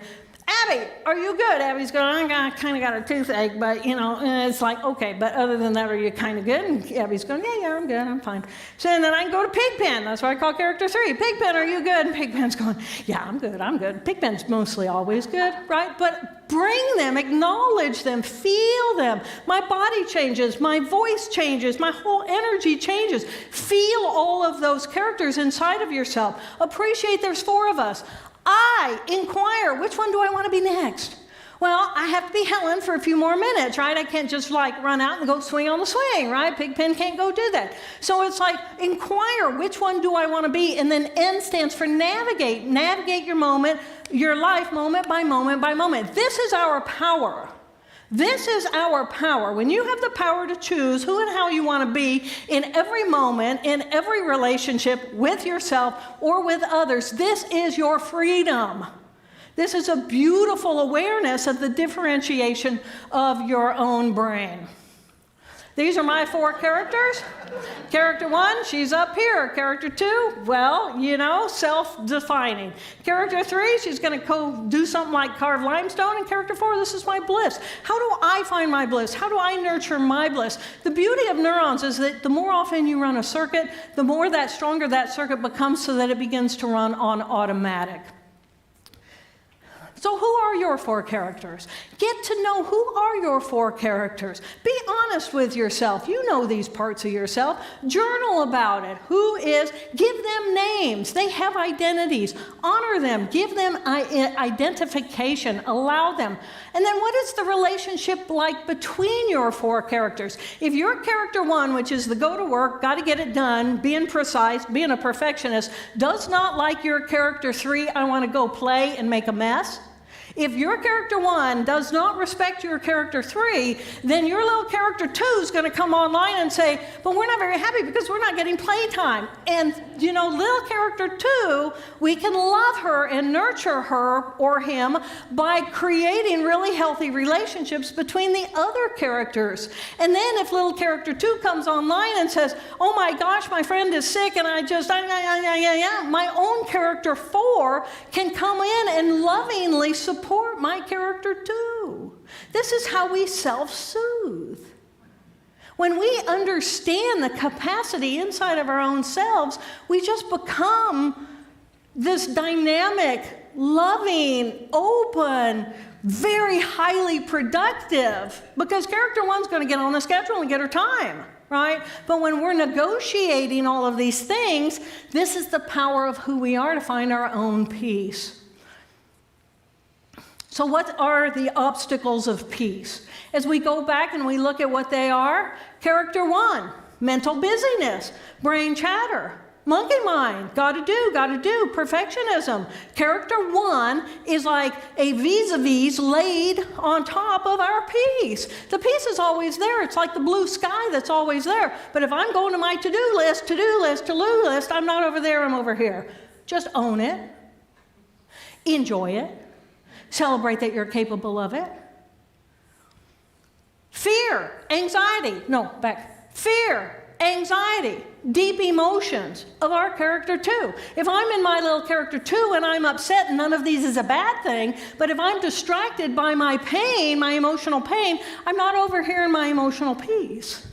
Abby, are you good? Abby's going, I kind of got a toothache, but, and it's like, okay, but other than that, are you kind of good? And Abby's going, yeah, I'm good, I'm fine. So then I can go to Pigpen. That's what I call character 3. Pigpen, are you good? And Pigpen's going, yeah, I'm good. Pigpen's mostly always good, right? But bring them, acknowledge them, feel them. My body changes, my voice changes, my whole energy changes. Feel all of those characters inside of yourself. Appreciate there's 4 of us. I inquire, which one do I want to be next? Well, I have to be Helen for a few more minutes, right? I can't just run out and go swing on the swing, right? Pigpen can't go do that. So it's like, inquire, which one do I want to be? And then N stands for navigate. Navigate your moment, your life moment by moment by moment. This is our power. This is our power. When you have the power to choose who and how you want to be in every moment, in every relationship with yourself or with others, this is your freedom. This is a beautiful awareness of the differentiation of your own brain. These are my 4 characters. Character 1, she's up here. Character 2, well, you know, self-defining. Character 3, she's going to go do something like carve limestone. And character 4, this is my bliss. How do I find my bliss? How do I nurture my bliss? The beauty of neurons is that the more often you run a circuit, the more that stronger that circuit becomes so that it begins to run on automatic. So who are your 4 characters? Get to know who are your 4 characters. Be honest with yourself. You know these parts of yourself. Journal about it. Who is? Give them names. They have identities. Honor them. Give them identification. Allow them. And then what is the relationship like between your 4 characters? If your character 1, which is the go to work, got to get it done, being precise, being a perfectionist, does not like your character 3, I want to go play and make a mess. If your character 1 does not respect your character 3, then your little character 2 is going to come online and say, but we're not very happy because we're not getting playtime. And, you know, little character 2, we can love her and nurture her or him by creating really healthy relationships between the other characters. And then if little character 2 comes online and says, oh my gosh, my friend is sick and I just, my own character 4 can come in and lovingly support my character 2. This is how we self-soothe. When we understand the capacity inside of our own selves, we just become this dynamic, loving, open, very highly productive, because character 1's going to get on the schedule and get her time. Right? But when we're negotiating all of these things, this is the power of who we are to find our own peace. So what are the obstacles of peace? As we go back and we look at what they are, character 1, mental busyness, brain chatter, monkey mind, gotta do, perfectionism. Character 1 is like a vis-a-vis laid on top of our peace. The peace is always there. It's like the blue sky that's always there. But if I'm going to my to-do list, I'm not over there, I'm over here. Just own it. Enjoy it. Celebrate that you're capable of it. Fear, anxiety, deep emotions of our character 2. If I'm in my little character 2 and I'm upset, none of these is a bad thing, but if I'm distracted by my pain, my emotional pain, I'm not over here in my emotional peace.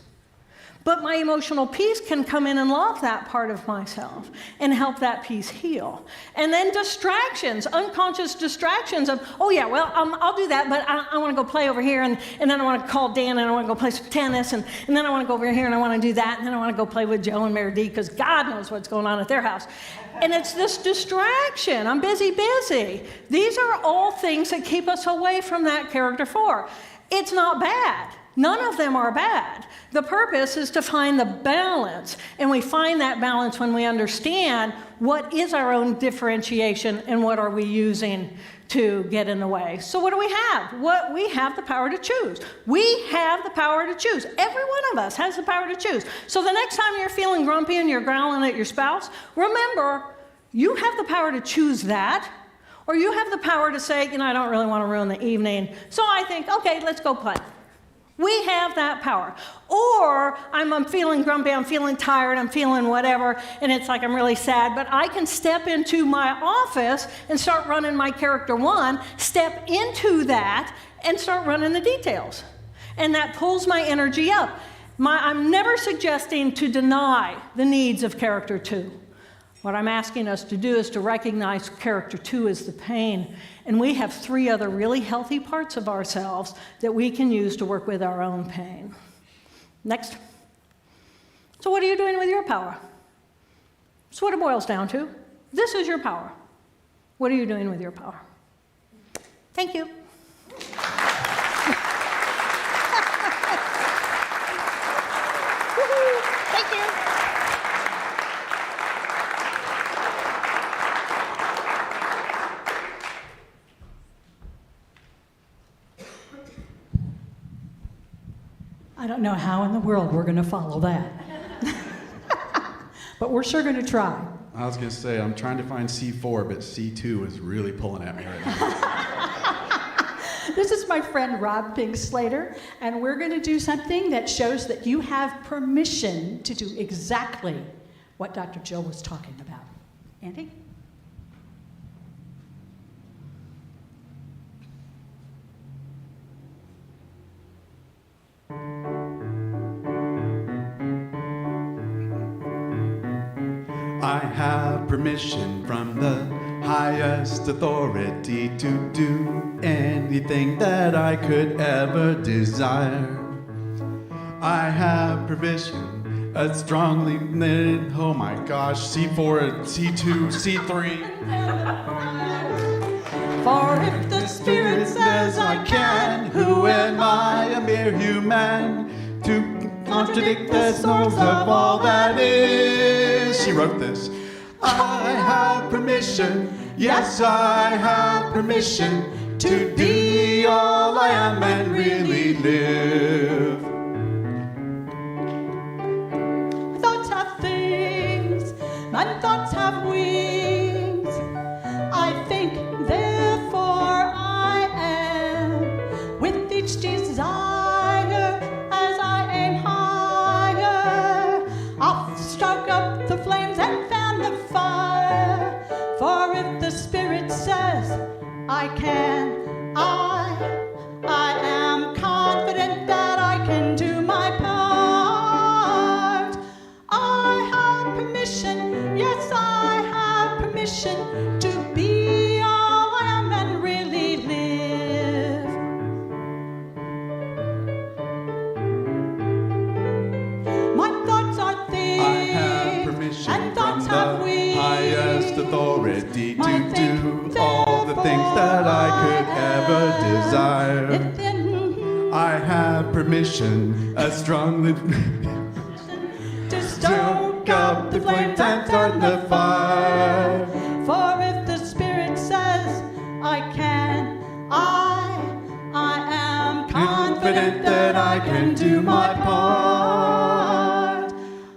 But my emotional peace can come in and love that part of myself and help that peace heal. And then distractions, unconscious distractions of, oh yeah, well, I'll do that, but I want to go play over here, and then I want to call Dan, and I want to go play some tennis, and then I want to go over here, and I want to do that, and then I want to go play with Joe and Mary D, because God knows what's going on at their house. And it's this distraction. I'm busy. These are all things that keep us away from that character 4. It's not bad. None of them are bad. The purpose is to find the balance, and we find that balance when we understand what is our own differentiation and what are we using to get in the way. So what do we have? We have the power to choose. We have the power to choose. Every one of us has the power to choose. So the next time you're feeling grumpy and you're growling at your spouse, remember, you have the power to choose that, or you have the power to say, you know, I don't really want to ruin the evening, so I think, okay, let's go play. We have that power. Or I'm feeling grumpy, I'm feeling tired, I'm feeling whatever, and it's like I'm really sad, but I can step into my office and start running my character 1, step into that, and start running the details. And that pulls my energy up. I'm never suggesting to deny the needs of character 2. What I'm asking us to do is to recognize character 2 as the pain, and we have 3 other really healthy parts of ourselves that we can use to work with our own pain. Next. So what are you doing with your power? That's what it boils down to. This is your power. What are you doing with your power? Thank you. Thank you. I don't know how in the world we're going to follow that. But we're sure going to try. I was going to say, I'm trying to find C4, but C2 is really pulling at me right now. This is my friend Rob Pink Slater, and we're going to do something that shows that you have permission to do exactly what Dr. Jill was talking about. Andy? I have permission from the highest authority to do anything that I could ever desire. I have permission, a strongly knitted, oh my gosh, C4, C2, C3. For if the Spirit says I can, Who am I, a mere human, to contradict the source of all that is? She wrote this. I have permission, yes, I have permission to be all I am and really live. thoughts have things, my thoughts have wings. I think, therefore I am, with each desire as I aim higher. I'll stoke up the flames and fan the fire. For if the Spirit says I can, I am confident that I can do my part. I have permission, yes, I have permission to be all I am and really live. My thoughts are things, I have permission and from thoughts have the wings. highest authority My to think, do all the things that I could ever desire. If then I have permission, a strongly to stoke up the flames and start the fire. For if the Spirit says I can, I am confident that I can do my part.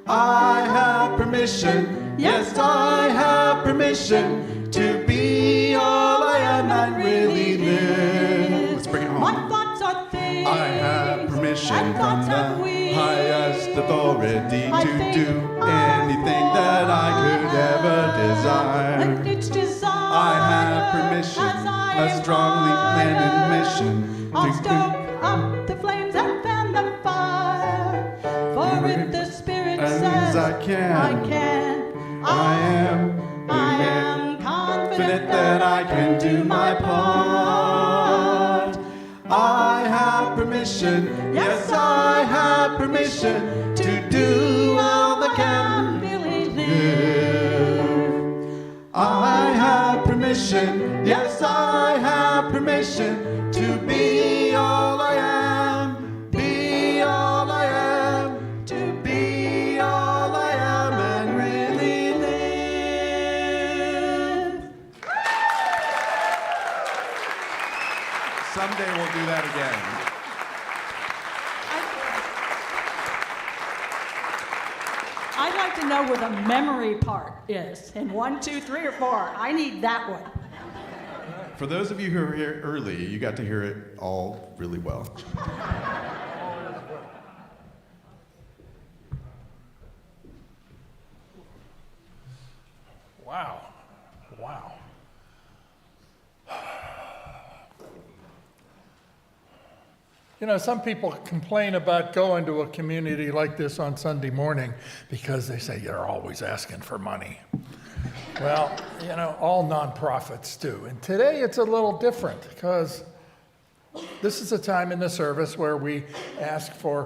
I have permission, yes, I have permission to be all I am and really live. Let's bring it home. My thoughts are things, I have permission and from thoughts have the wings. highest authority I to think do anything that I could ever desire. And each desire I have permission, as I a aim strongly planned higher. mission I'll to stoke up the flames and fan the fire. For if the Spirit as says I can. I am am confident confident that I can do my part. I have permission, yes, I have permission to do all I can really live. I have permission, yes, I have permission to be all I am, be all I am, to be all I am and really live. Someday we'll do that again. I'd like to know where the memory part is in 1, 2, 3, or 4. I need that one. For those of you who were here early, you got to hear it all really well. Wow. Wow. You know, some people complain about going to a community like this on Sunday morning because they say you're always asking for money. Well, you know, all nonprofits do. And today it's a little different because this is a time in the service where we ask for,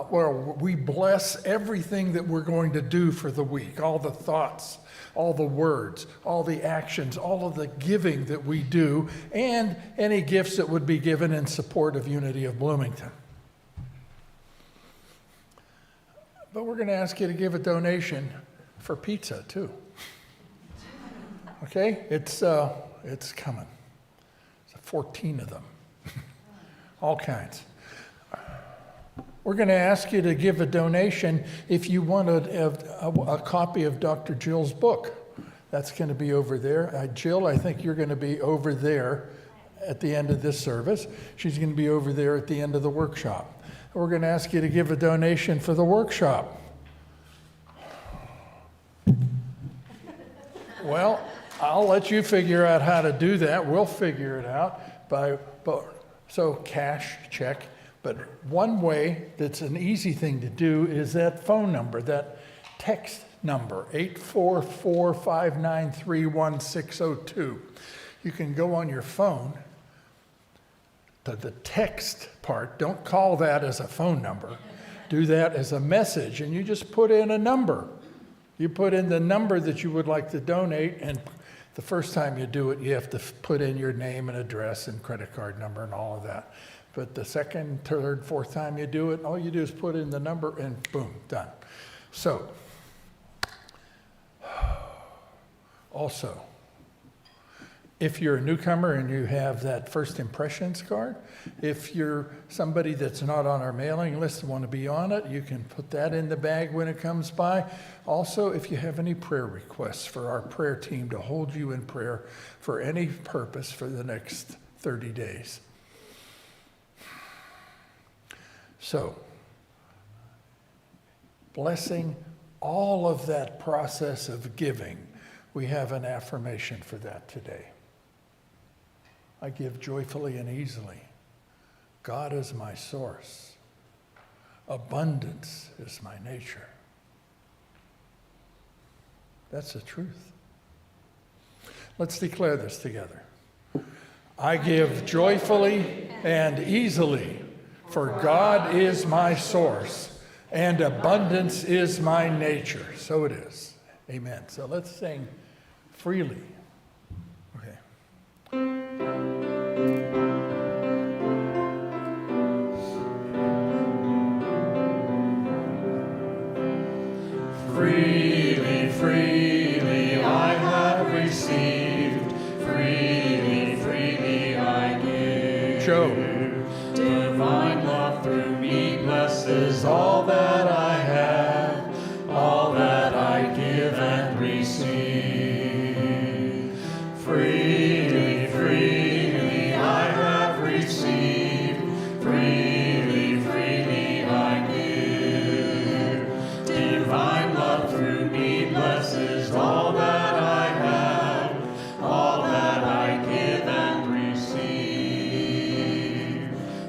where we bless everything that we're going to do for the week, all the thoughts, all the words, all the actions, all of the giving that we do, and any gifts that would be given in support of Unity of Bloomington. But we're going to ask you to give a donation for pizza, too. Okay? It's coming. There's 14 of them. All kinds. We're going to ask you to give a donation if you want a copy of Dr. Jill's book. That's going to be over there. Jill, I think you're going to be over there at the end of this service. She's going to be over there at the end of the workshop. We're going to ask you to give a donation for the workshop. Well, I'll let you figure out how to do that. We'll figure it out so cash, check. But one way that's an easy thing to do is that phone number, that text number, 844-593-1602. You can go on your phone to the text part. Don't call that as a phone number. Do that as a message, and you just put in a number. You put in the number that you would like to donate, and the first time you do it, you have to put in your name and address and credit card number and all of that. But the second, third, fourth time you do it, all you do is put in the number and boom, done. So, also, if you're a newcomer and you have that first impressions card, if you're somebody that's not on our mailing list and want to be on it, you can put that in the bag when it comes by. Also, if you have any prayer requests for our prayer team to hold you in prayer for any purpose for the next 30 days. So, blessing all of that process of giving, we have an affirmation for that today. I give joyfully and easily. God is my source. Abundance is my nature. That's the truth. Let's declare this together. I give joyfully and easily, for God is my source, and abundance is my nature. So it is. Amen. So let's sing freely. Okay. Freely, freely I have received, freely, freely I give. Joe. Divine love through me blesses all that I have, all that I give and receive. Freely, freely I have received, freely, freely I give. Divine love through me blesses all that I have, all that I give and receive.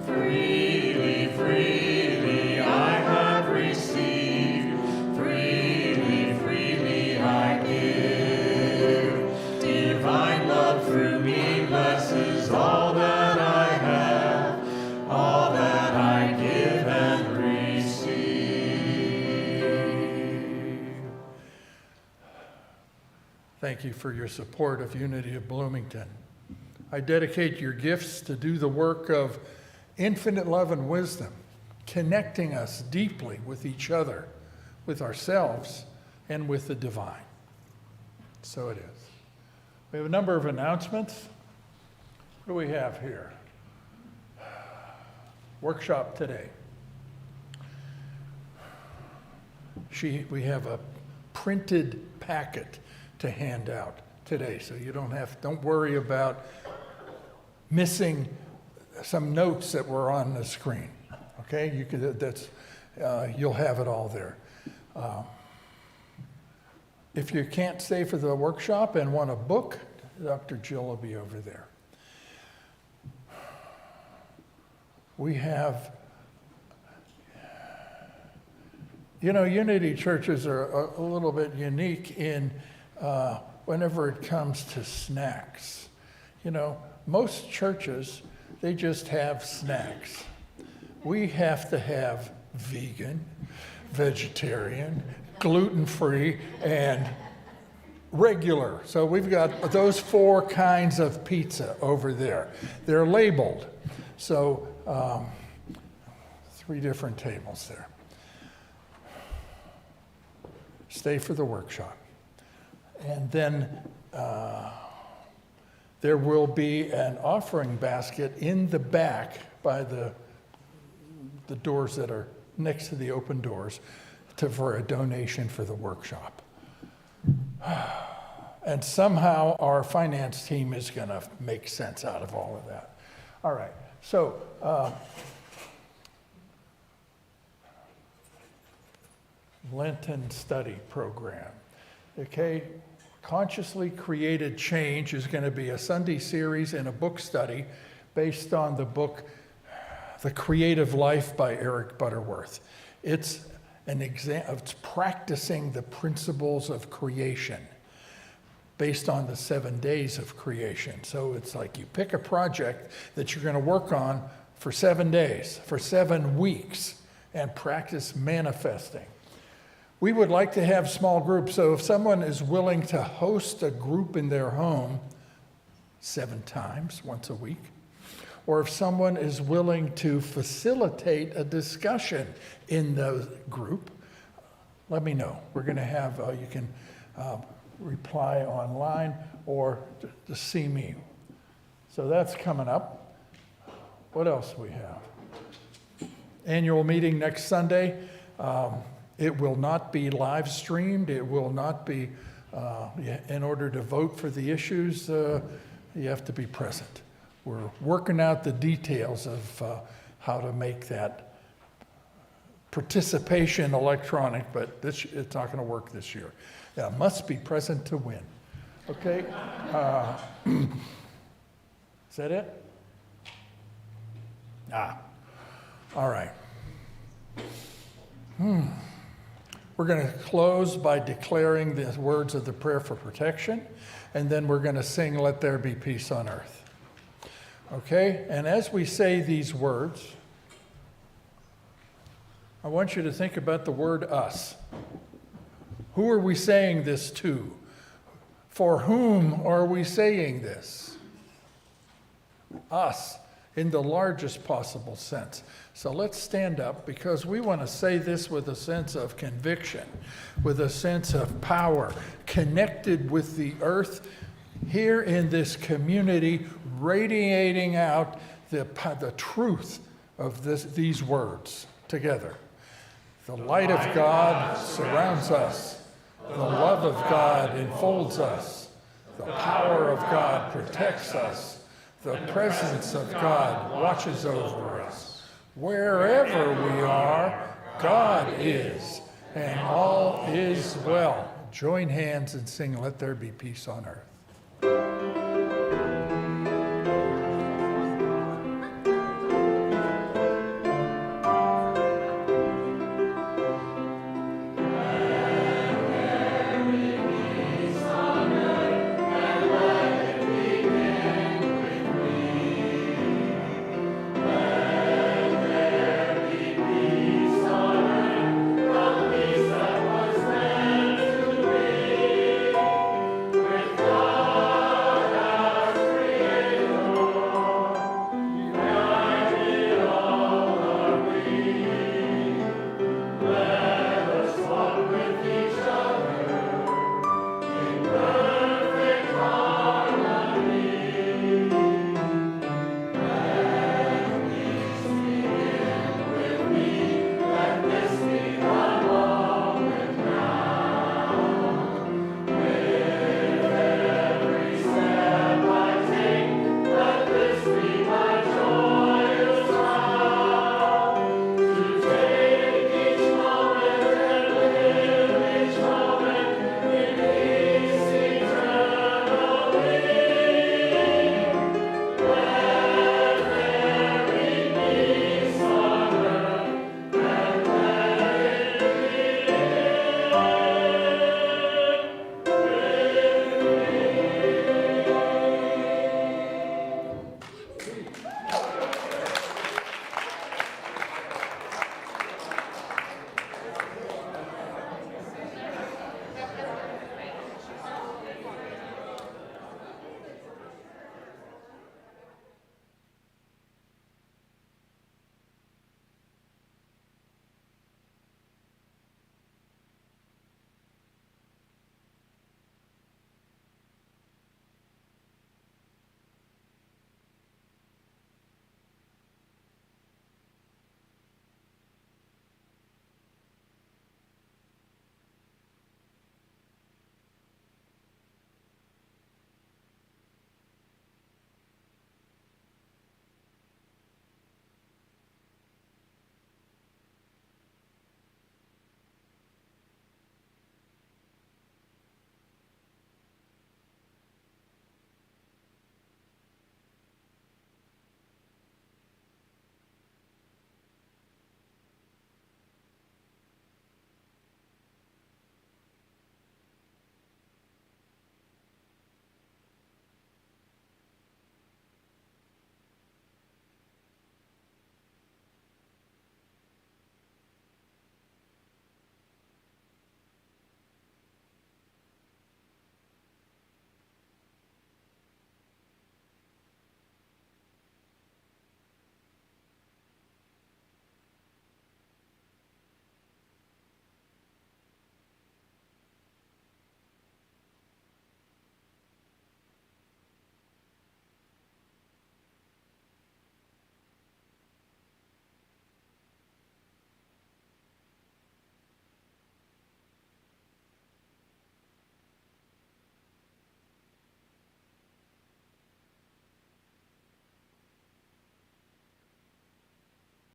Freely, freely I have received, freely, freely I give. Divine love through me blesses all that I have, all that I give and receive. Thank you for your support of Unity of Bloomington. I dedicate your gifts to do the work of infinite love and wisdom, connecting us deeply with each other, with ourselves, and with the divine. So it is. We have a number of announcements. What do we have here? Workshop today. We have a printed packet to hand out today, so you don't worry about missing some notes that were on the screen. Okay, you'll have it all there. If you can't stay for the workshop and want a book, Dr. Jill will be over there. We have, Unity churches are a little bit unique in whenever it comes to snacks. Most churches, they just have snacks. We have to have vegan, vegetarian, gluten-free, and regular. So we've got those 4 kinds of pizza over there. They're labeled. So 3 different tables there. Stay for the workshop. And then there will be an offering basket in the back by the doors that are next to the open doors for a donation for the workshop. And somehow our finance team is going to make sense out of all of that. All right, so Lenten study program. Okay, consciously created change is going to be a Sunday series and a book study based on the book The Creative Life by Eric Butterworth. It's it's practicing the principles of creation based on the 7 days of creation. So it's like you pick a project that you're going to work on for 7 days, for 7 weeks, and practice manifesting. We would like to have small groups, so if someone is willing to host a group in their home 7 times, once a week, or if someone is willing to facilitate a discussion in the group, let me know. We're going to have, you can reply online or to see me. So that's coming up. What else we have? Annual meeting next Sunday. It will not be live streamed. It will not be, in order to vote for the issues, you have to be present. We're working out the details of how to make that participation electronic, but it's not going to work this year. Yeah, must be present to win. Okay? Is that it? All right. We're going to close by declaring the words of the prayer for protection, and then we're going to sing, "Let There Be Peace on Earth." Okay? And as we say these words, I want you to think about the word us. Who are we saying this to? For whom are we saying this? Us, in the largest possible sense. So let's stand up, because we want to say this with a sense of conviction, with a sense of power, connected with the earth here in this community, radiating out the truth of these words together. The light of God surrounds us. The love of God enfolds us. The power of God protects us. The presence of God watches over us. Wherever we are, God is, and all is well. Join hands and sing, "Let There Be Peace on Earth."